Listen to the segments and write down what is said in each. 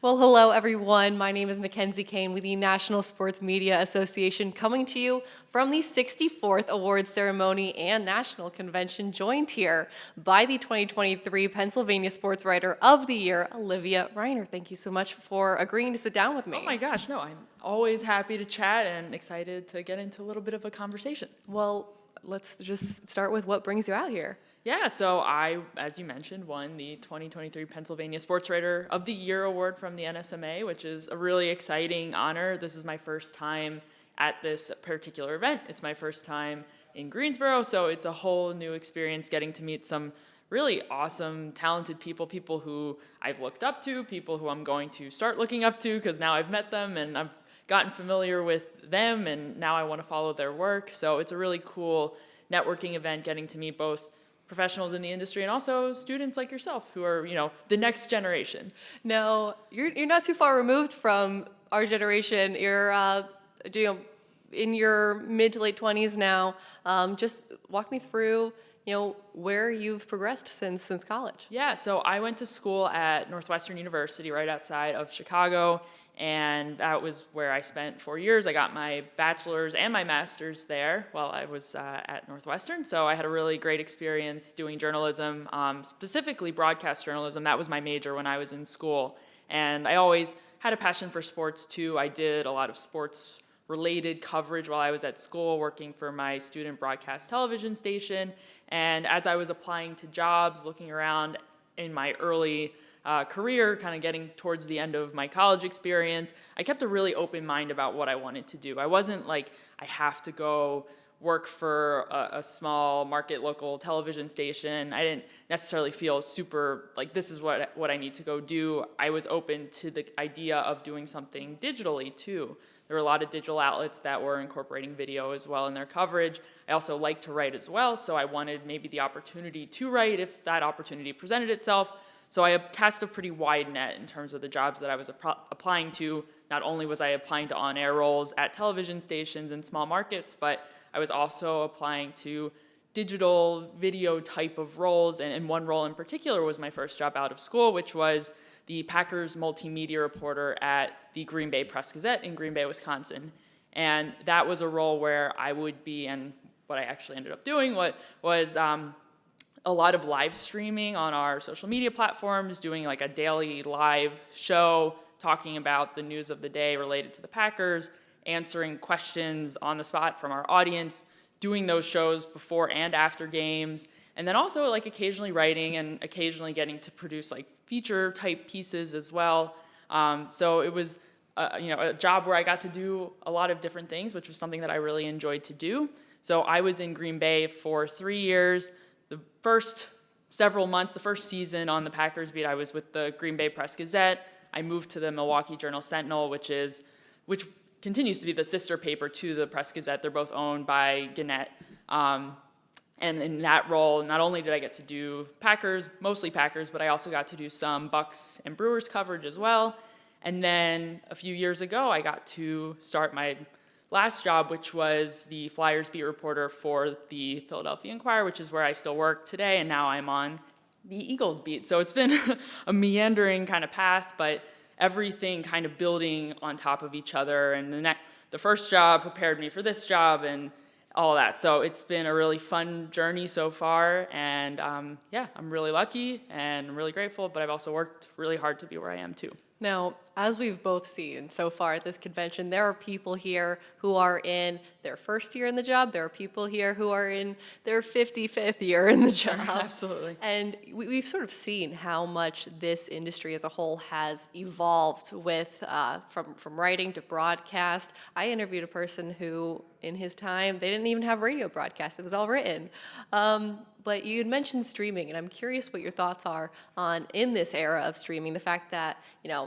Well, hello, everyone. My name is McKenzie Kane with the National Sports Media Association, coming to you from the 64th Awards Ceremony and National Convention, joined here by the 2023 Pennsylvania Sportswriter of the Year, Olivia Reiner. Thank you so much for agreeing to sit down with me. Oh my gosh, no, I'm always happy to chat and excited to get into a little bit of a conversation. Well, let's just start with what brings you out here. Yeah, so I, as you mentioned, won the 2023 Pennsylvania Sportswriter of the Year award from the NSMA, which is a really exciting honor. This is my first time at this particular event. It's my first time in Greensboro, so it's a whole new experience getting to meet some really awesome, talented people who I've looked up to, people who I'm going to start looking up to because now I've met them and I've gotten familiar with them and now I want to follow their work. So it's a really cool networking event, getting to meet both professionals in the industry and also students like yourself who are, the next generation. No, you're not too far removed from our generation. You're in your mid to late 20s now. Just walk me through, where you've progressed since college. Yeah, so I went to school at Northwestern University right outside of Chicago, and that was where I spent 4 years. I got my bachelor's and my master's there while I was at Northwestern. So I had a really great experience doing journalism, specifically broadcast journalism. That was my major when I was in school. And I always had a passion for sports too. I did a lot of sports related coverage while I was at school, working for my student broadcast television station. And as I was applying to jobs, looking around in my early career, kind of getting towards the end of my college experience, I kept a really open mind about what I wanted to do. I wasn't like, I have to go work for a small market local television station. I didn't necessarily feel super like this is what I need to go do. I was open to the idea of doing something digitally too. There were a lot of digital outlets that were incorporating video as well in their coverage. I also like to write as well, so I wanted maybe the opportunity to write if that opportunity presented itself. So I cast a pretty wide net in terms of the jobs that I was applying to. Not only was I applying to on-air roles at television stations in small markets, but I was also applying to digital video type of roles. And one role in particular was my first job out of school, which was the Packers multimedia reporter at the Green Bay Press-Gazette in Green Bay, Wisconsin. And that was a role where I would be, and what I actually ended up doing was a lot of live streaming on our social media platforms, doing like a daily live show, talking about the news of the day related to the Packers, answering questions on the spot from our audience, doing those shows before and after games, and then also like occasionally writing and occasionally getting to produce like feature type pieces as well. So it was a job where I got to do a lot of different things, which was something that I really enjoyed to do. So I was in Green Bay for 3 years. The first several months, the first season on the Packers beat, I was with the Green Bay Press-Gazette. I moved to the Milwaukee Journal-Sentinel, which continues to be the sister paper to the Press-Gazette. They're both owned by Gannett. And in that role, not only did I get to do Packers, mostly Packers, but I also got to do some Bucks and Brewers coverage as well. And then a few years ago, I got to start my last job, which was the Flyers beat reporter for the Philadelphia Inquirer, which is where I still work today, and now I'm on the Eagles beat. So it's been a meandering kind of path, but everything kind of building on top of each other. And the first job prepared me for this job and all that. So it's been a really fun journey so far, and I'm really lucky and I'm really grateful, but I've also worked really hard to be where I am too. Now, as we've both seen so far at this convention, there are people here who are in their first year in the job. There are people here who are in their 55th year in the job. Absolutely. And we've sort of seen how much this industry as a whole has evolved with from writing to broadcast. I interviewed a person who, in his time, they didn't even have radio broadcasts. It was all written. But you had mentioned streaming, and I'm curious what your thoughts are on, in this era of streaming, the fact that,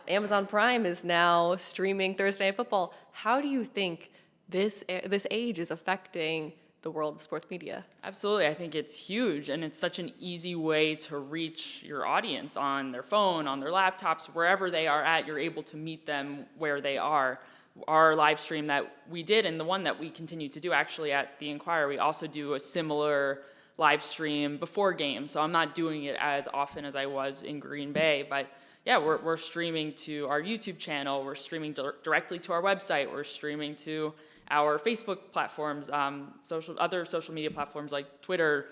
Amazon Prime is now streaming Thursday Night Football. How do you think this age is affecting the world of sports media? Absolutely. I think it's huge, and it's such an easy way to reach your audience on their phone, on their laptops, wherever they are at. You're able to meet them where they are. Our live stream that we did, and the one that we continue to do actually at the Inquirer, we also do a similar live stream before games. So I'm not doing it as often as I was in Green Bay, but yeah, we're streaming to our YouTube channel, we're streaming directly to our website, we're streaming to our Facebook platforms, other social media platforms like Twitter,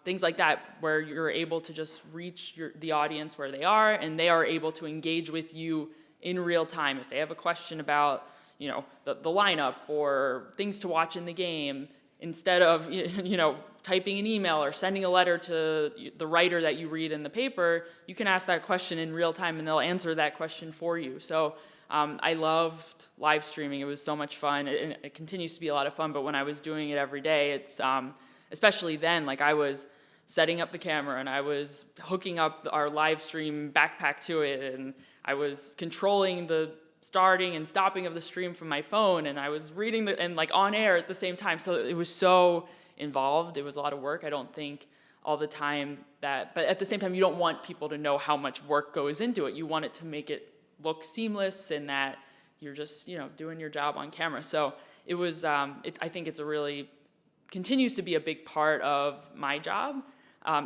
things like that, where you're able to just reach the audience where they are, and they are able to engage with you in real time. If they have a question about, the lineup or things to watch in the game, instead of, typing an email or sending a letter to the writer that you read in the paper, you can ask that question in real time and they'll answer that question for you. So I loved live streaming. It was so much fun. It continues to be a lot of fun, but when I was doing it every day, it's especially then, like I was setting up the camera and I was hooking up our live stream backpack to it, and I was controlling the starting and stopping of the stream from my phone, and I was reading and like on air at the same time. So it was so involved. It was a lot of work. I don't think all the time but at the same time, you don't want people to know how much work goes into it. You want it to make it look seamless and that you're just, doing your job on camera. So it was, I think it's continues to be a big part of my job.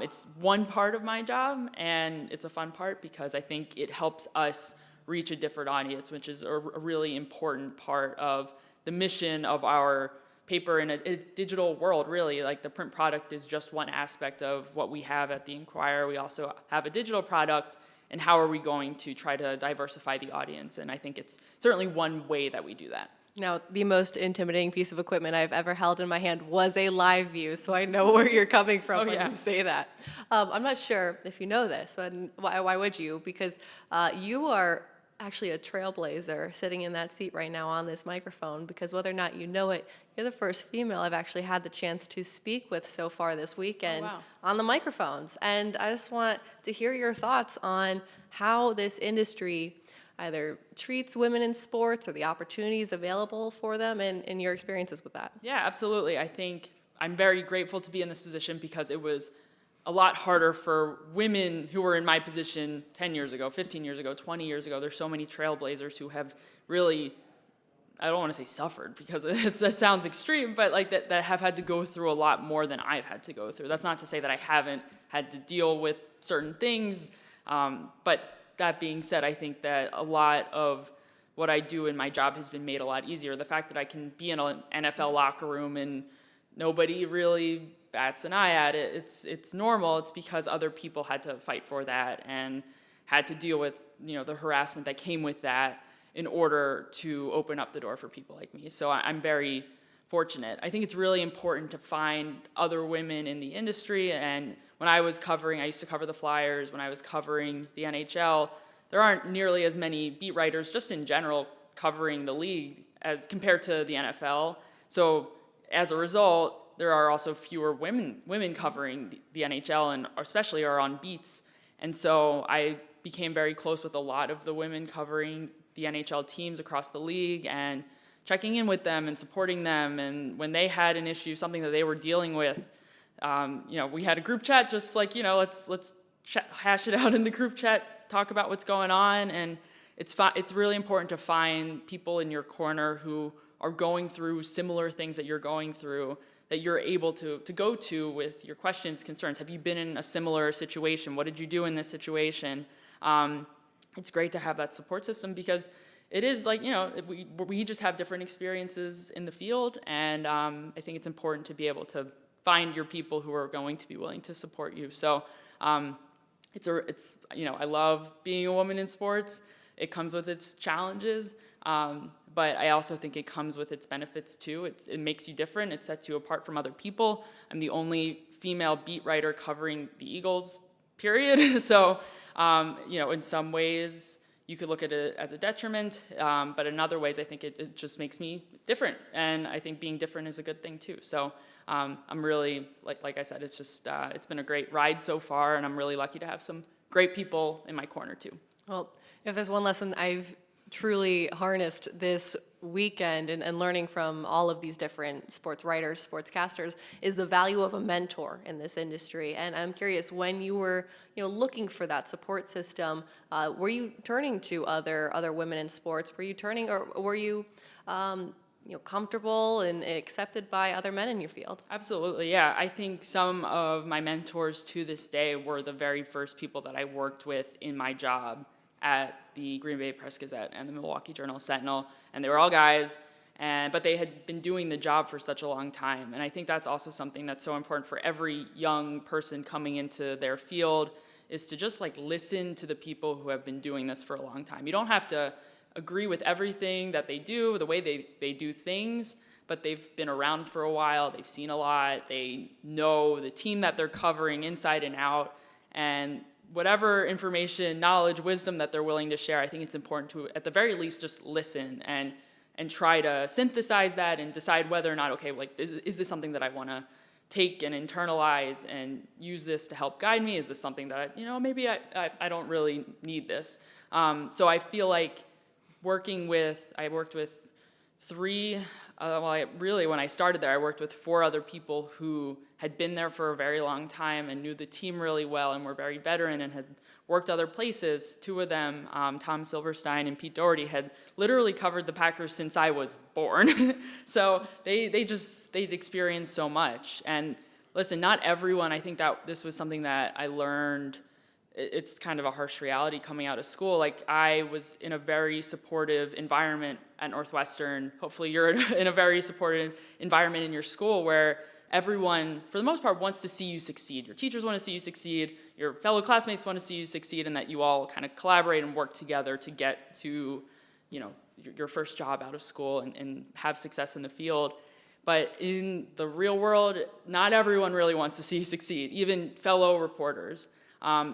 It's one part of my job, and it's a fun part because I think it helps us reach a different audience, which is a really important part of the mission of our paper in a digital world, really. Like the print product is just one aspect of what we have at the Inquirer. We also have a digital product, and how are we going to try to diversify the audience? And I think it's certainly one way that we do that. Now, the most intimidating piece of equipment I've ever held in my hand was a live view, so I know where you're coming from when you say that. I'm not sure if you know this, and why would you? Because you are actually a trailblazer sitting in that seat right now on this microphone, because whether or not you know it, you're the first female I've actually had the chance to speak with so far this weekend on the microphones. And I just want to hear your thoughts on how this industry either treats women in sports or the opportunities available for them, and your experiences with that. Yeah, absolutely. I think I'm very grateful to be in this position because it was a lot harder for women who were in my position 10 years ago, 15 years ago, 20 years ago. There's so many trailblazers who have really, I don't want to say suffered because that sounds extreme, but like that have had to go through a lot more than I've had to go through. That's not to say that I haven't had to deal with certain things, but that being said, I think that a lot of what I do in my job has been made a lot easier. The fact that I can be in an NFL locker room and nobody really bats an eye at it, it's normal. It's because other people had to fight for that and had to deal with the harassment that came with that in order to open up the door for people like me. So I'm very fortunate. I think it's really important to find other women in the industry. And when I used to cover the Flyers, when I was covering the NHL, there aren't nearly as many beat writers just in general covering the league as compared to the NFL. So as a result, there are also fewer women covering the NHL, and especially are on beats. And so I became very close with a lot of the women covering the NHL teams across the league and checking in with them and supporting them. And when they had an issue, something that they were dealing with, we had a group chat, just like, let's hash it out in the group chat, talk about what's going on. And it's really important to find people in your corner who are going through similar things that you're going through, that you're able to go to with your questions, concerns. Have you been in a similar situation? What did you do in this situation? It's great to have that support system because it is like, we just have different experiences in the field, and I think it's important to be able to find your people who are going to be willing to support you. So I love being a woman in sports. It comes with its challenges, but I also think it comes with its benefits too. It makes you different. It sets you apart from other people. I'm the only female beat writer covering the Eagles, period. So, in some ways you could look at it as a detriment, but in other ways I think it just makes me different. And I think being different is a good thing too. So I'm really, like I said, it's just, it's been a great ride so far, and I'm really lucky to have some great people in my corner too. Well, if there's one lesson I've truly harnessed this weekend and learning from all of these different sports writers, sportscasters, is the value of a mentor in this industry. And I'm curious, when you were looking for that support system, were you turning to other women in sports? Were you turning, or were you comfortable and accepted by other men in your field. Absolutely, yeah. I think some of my mentors to this day were the very first people that I worked with in my job at the Green Bay Press-Gazette and the Milwaukee Journal-Sentinel, and they were all guys, but they had been doing the job for such a long time. And I think that's also something that's so important for every young person coming into their field, is to just listen to the people who have been doing this for a long time. You don't have to agree with everything that they do, the way they do things, but they've been around for a while, they've seen a lot, they know the team that they're covering inside and out, and whatever information, knowledge, wisdom that they're willing to share, I think it's important to, at the very least, just listen and try to synthesize that and decide whether or not, okay, is this something that I want to take and internalize and use this to help guide me? Is this something that, maybe I don't really need this? So I feel like I worked with three, when I started there, I worked with 4 other people who had been there for a very long time and knew the team really well and were very veteran and had worked other places. 2 of them, Tom Silverstein and Pete Doherty, had literally covered the Packers since I was born. So they'd experienced so much. And listen, not everyone, I think that this was something that I learned. It's kind of a harsh reality coming out of school. I was in a very supportive environment at Northwestern. Hopefully you're in a very supportive environment in your school where everyone, for the most part, wants to see you succeed. Your teachers want to see you succeed, your fellow classmates want to see you succeed, and that you all kind of collaborate and work together to get to, your first job out of school and have success in the field. But in the real world, not everyone really wants to see you succeed, even fellow reporters.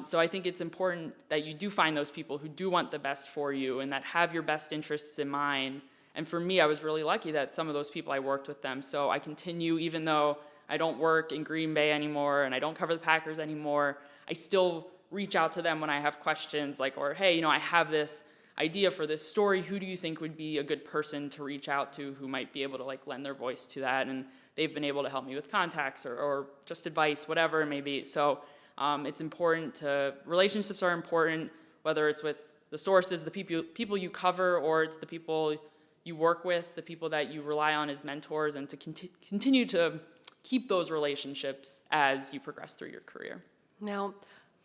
So I think it's important that you do find those people who do want the best for you and that have your best interests in mind. And for me, I was really lucky that some of those people, I worked with them. So I continue, even though I don't work in Green Bay anymore and I don't cover the Packers anymore, I still reach out to them when I have questions or, hey, I have this idea for this story. Who do you think would be a good person to reach out to who might be able to lend their voice to that? And they've been able to help me with contacts or just advice, whatever it may be. So it's important relationships are important, whether it's with the sources, the people you cover, or it's the people you work with, the people that you rely on as mentors, and to continue to keep those relationships as you progress through your career. Now,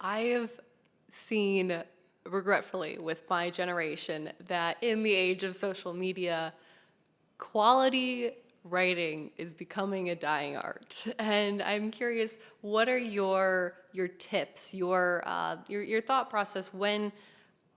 I have seen, regretfully, with my generation, that in the age of social media, quality writing is becoming a dying art. And I'm curious, what are your tips, your thought process when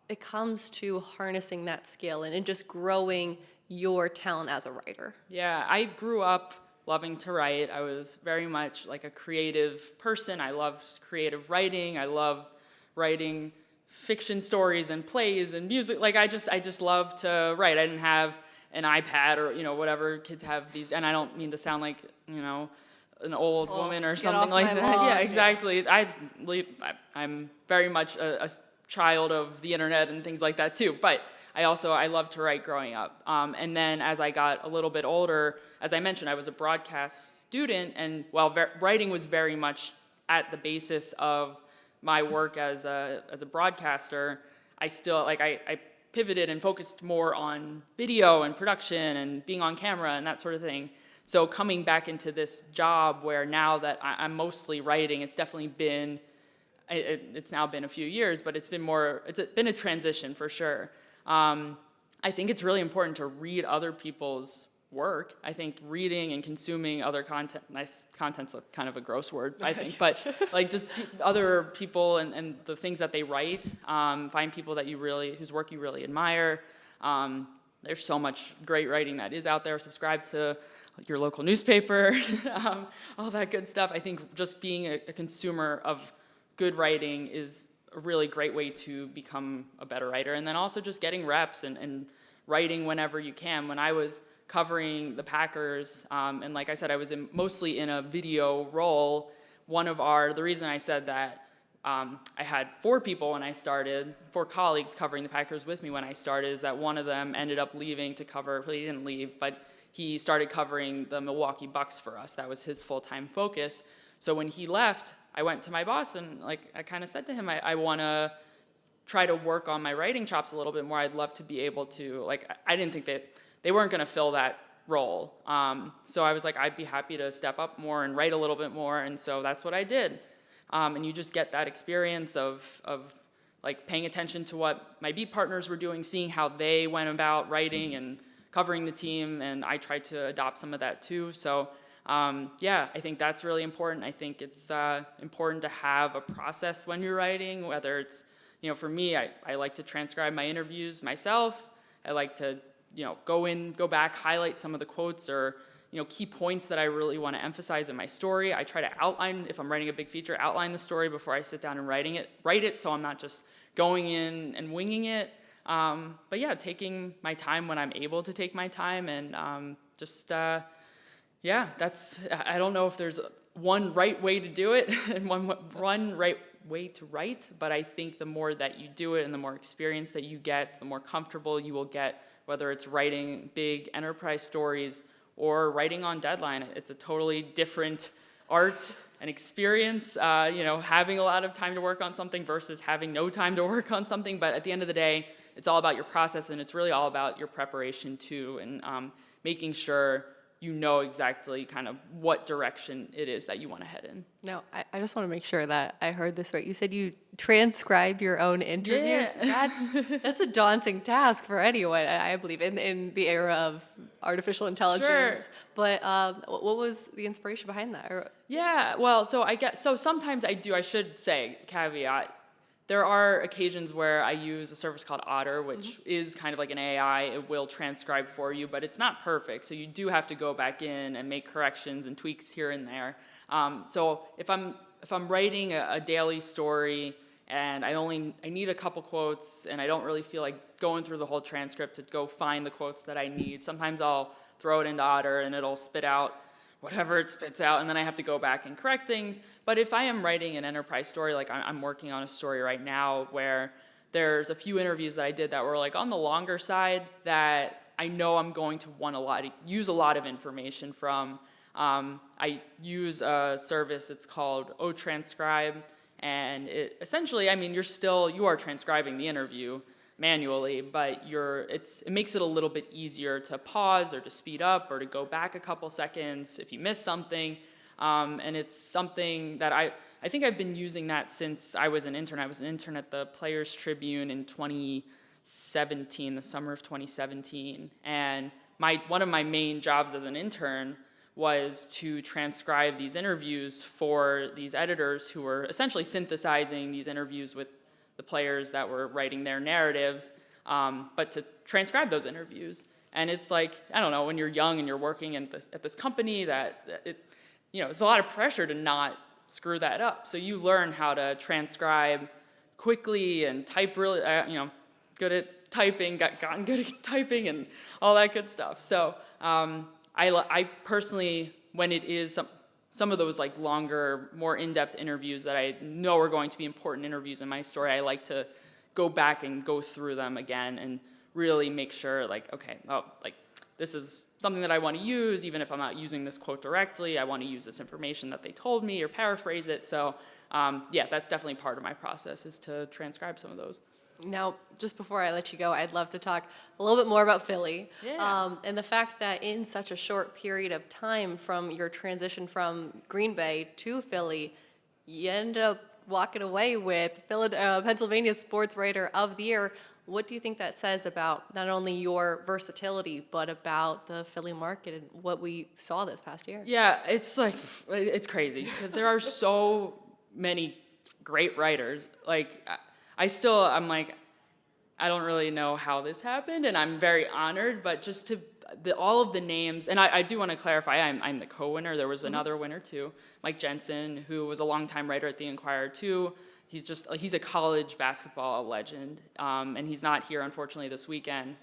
it comes to harnessing that skill and just growing your talent as a writer? Yeah, I grew up loving to write. I was very much a creative person. I loved creative writing. I loved writing fiction stories and plays and music. I just loved to write. I didn't have an iPad or whatever kids have these, and I don't mean to sound like an old woman or something like that. Lawn. Yeah, exactly. I'm very much a child of the internet and things like that too. But I loved to write growing up. And then as I got a little bit older, as I mentioned, I was a broadcast student, and while writing was very much at the basis of my work as a broadcaster, I still I pivoted and focused more on video and production and being on camera and that sort of thing. So coming back into this job where now that I'm mostly writing, it's definitely been, it's now been a few years, but it's been a transition for sure. I think it's really important to read other people's work. I think reading and consuming other content's kind of a gross word, I think, but just other people and the things that they write, find people that whose work you really admire. There's so much great writing that is out there. Subscribe to your local newspaper, all that good stuff. I think just being a consumer of good writing is a really great way to become a better writer. And then also just getting reps and writing whenever you can. When I was covering the Packers, and like I said, I was mostly in a video role. The reason I said that, I had 4 people when I started, 4 colleagues covering the Packers with me when I started, is that one of them ended up leaving to cover, well, he didn't leave, but he started covering the Milwaukee Bucks for us. That was his full-time focus. So when he left, I went to my boss and I kind of said to him, I want to try to work on my writing chops a little bit more. I'd love to be able to, I didn't think that they weren't going to fill that role. So I was like, I'd be happy to step up more and write a little bit more, and so that's what I did. And you just get that experience of like paying attention to what my beat partners were doing, seeing how they went about writing and covering the team, and I tried to adopt some of that too. So yeah, I think that's really important. I think it's important to have a process when you're writing, whether it's, for me, I like to transcribe my interviews myself. I like to, go back, highlight some of the quotes or, key points that I really want to emphasize in my story. I try to outline, if I'm writing a big feature, outline the story before I sit down and write it so I'm not just going in and winging it. But yeah, taking my time when I'm able to take my time, and yeah, I don't know if there's one right way to do it and one right way to write, but I think the more that you do it and the more experience that you get, the more comfortable you will get, whether it's writing big enterprise stories or writing on deadline. It's a totally different art and experience, having a lot of time to work on something versus having no time to work on something. But at the end of the day, it's all about your process, and it's really all about your preparation too, and making sure you know exactly kind of what direction it is that you want to head in. Now, I just want to make sure that I heard this right. You said you transcribe your own interviews. Yeah. That's a daunting task for anyone, I believe, in the era of artificial intelligence. Sure. But what was the inspiration behind that? Yeah, well, so sometimes I should say, caveat, there are occasions where I use a service called Otter, which is kind of like an AI. It will transcribe for you, but it's not perfect. So you do have to go back in and make corrections and tweaks here and there. So if I'm writing a daily story and I need a couple quotes and I don't really feel like going through the whole transcript to go find the quotes that I need, sometimes I'll throw it into Otter and it'll spit out whatever it spits out, and then I have to go back and correct things. But if I am writing an enterprise story, like I'm working on a story right now where there's a few interviews that I did that were like on the longer side that I know I'm going to want use a lot of information from. I use a service, it's called oTranscribe, and it essentially, you are transcribing the interview manually, but it makes it a little bit easier to pause or to speed up or to go back a couple seconds if you miss something. And it's something that I think I've been using that since I was an intern. I was an intern at the Players Tribune in 2017, the summer of 2017. And one of my main jobs as an intern was to transcribe these interviews for these editors who were essentially synthesizing these interviews with the players that were writing their narratives, but to transcribe those interviews. And it's like, I don't know, when you're young and you're working at this company it's a lot of pressure to not screw that up. So you learn how to transcribe quickly and type really, good at typing, gotten good at typing and all that good stuff. So I personally, when it is some of those like longer, more in-depth interviews that I know are going to be important interviews in my story, I like to go back and go through them again and really make sure this is something that I want to use, even if I'm not using this quote directly. I want to use this information that they told me or paraphrase it. So yeah, that's definitely part of my process, is to transcribe some of those. Now, just before I let you go, I'd love to talk a little bit more about Philly. Yeah. And the fact that in such a short period of time from your transition from Green Bay to Philly, you ended up walking away with Pennsylvania Sportswriter of the Year. What do you think that says about not only your versatility, but about the Philly market and what we saw this past year? Yeah, it's crazy because there are so many great writers. I'm like, I don't really know how this happened, and I'm very honored, but just all of the names, and I do want to clarify, I'm the co-winner. There was another winner too, Mike Jensen, who was a longtime writer at the Inquirer too. He's a college basketball legend, and he's not here, unfortunately, this weekend,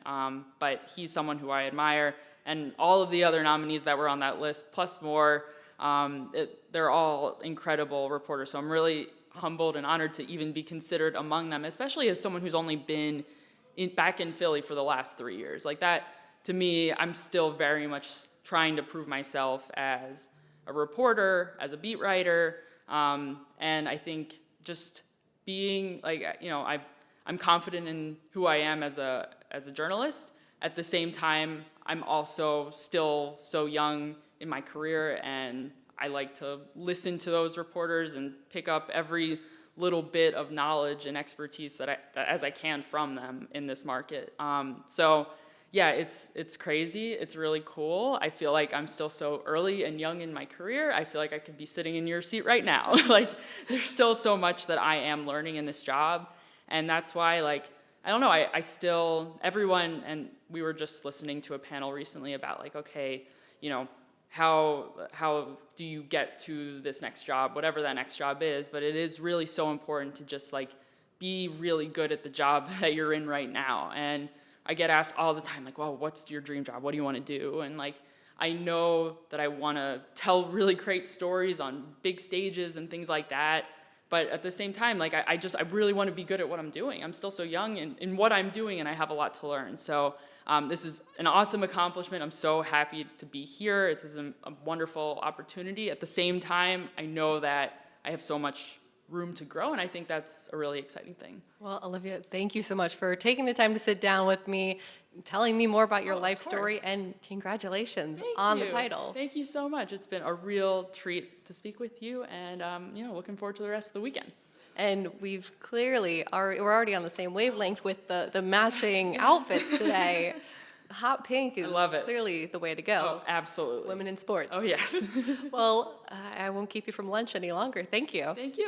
but he's someone who I admire, and all of the other nominees that were on that list, plus more, they're all incredible reporters, so I'm really humbled and honored to even be considered among them, especially as someone who's only been back in Philly for the last 3 years. Like that, to me, I'm still very much trying to prove myself as a reporter, as a beat writer, and I think just being I'm confident in who I am as a journalist, at the same time, I'm also still so young in my career, and I like to listen to those reporters and pick up every little bit of knowledge and expertise that as I can from them in this market. So yeah, it's crazy. It's really cool. I feel like I'm still so early and young in my career. I feel like I could be sitting in your seat right now. Like, there's still so much that I am learning in this job. And that's why, like, I don't know, I still, everyone, and we were just listening to a panel recently about, like, okay, you know, how do you get to this next job, whatever that next job is. But it is really so important to just, like, be really good at the job that you're in right now. And I get asked all the time, like, well, what's your dream job? What do you want to do? And, like, I know that I want to tell really great stories on big stages and things like that. But at the same time, like, I really want to be good at what I'm doing. I'm still so young in what I'm doing, and I have a lot to learn. So this is an awesome accomplishment. I'm so happy to be here. This is a wonderful opportunity. At the same time, I know that I have so much room to grow, and I think that's a really exciting thing. Well, Olivia, thank you so much for taking the time to sit down with me, telling me more about your life story, and congratulations on the title. Thank you so much. It's been a real treat to speak with you, and looking forward to the rest of the weekend. And we're already on the same wavelength with the matching outfits today. Hot pink is clearly the way to go. Oh, absolutely. Women in sports. Oh, yes. Well, I won't keep you from lunch any longer. Thank you. Thank you.